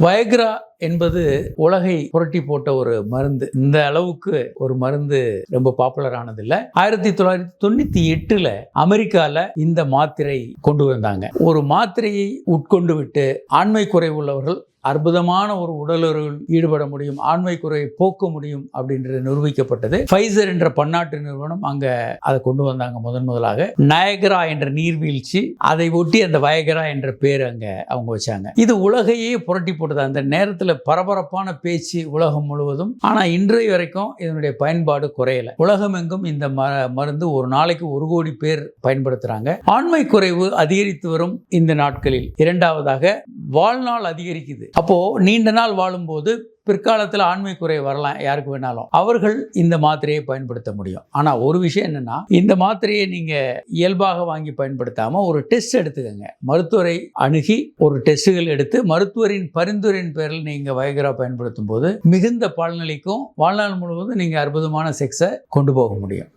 Viagra என்பது உலகை புரட்டி போட்ட ஒரு மருந்து. இந்த அளவுக்கு ஒரு மருந்து ரொம்ப பாப்புலர் ஆனதில்லை. 1998 அமெரிக்கால இந்த மாத்திரை கொண்டு வந்தாங்க. ஒரு மாத்திரையை உட்கொண்டு விட்டு ஆண்மை குறைவு உள்ளவர்கள் அற்புதமான ஒரு உடலுறவில் ஈடுபட முடியும், ஆண்மை குறையை போக்க முடியும் அப்படின்றது நிரூபிக்கப்பட்டது. ஃபைசர் என்ற பன்னாட்டு நிறுவனம் அங்க அதை கொண்டு வந்தாங்க முதலாக. நயகரா என்ற நீர்வீழ்ச்சி, அதை ஒட்டி அந்த வயகரா என்ற பேர் அங்க அவங்க வச்சாங்க. இது உலகையே புரட்டி போட்டது. அந்த நேரத்தில் பரபரப்பான பேச்சு உலகம் முழுவதும். ஆனா இன்றைய வரைக்கும் இதனுடைய பயன்பாடு குறையல. உலகம் எங்கும் இந்த மருந்து ஒரு நாளைக்கு 1 கோடி பேர் பயன்படுத்துறாங்க. ஆண்மை குறைவு அதிகரித்து வரும் இந்த நாட்களில் இரண்டாவதாக வாழ்நாள் அதிகரிக்குது. அப்போ நீண்ட நாள் வாழும்போது பிற்காலத்தில் ஆண்மை குறை வரலாம், யாருக்கு வேணாலும். அவர்கள் இந்த மாத்திரையை பயன்படுத்த முடியும். ஆனால் ஒரு விஷயம் என்னன்னா, இந்த மாத்திரையை நீங்க இயல்பாக வாங்கி பயன்படுத்தாம ஒரு டெஸ்ட் எடுத்துக்கங்க. மருத்துவரை அணுகி ஒரு டெஸ்ட்டுகள் எடுத்து மருத்துவரின் பரிந்துரையின் பேரில் நீங்க வயக்ரா பயன்படுத்தும் போது மிகுந்த பலனளிக்கும். வாழ்நாள் முழுவதும் நீங்க அற்புதமான செக்ஸை கொண்டு போக முடியும்.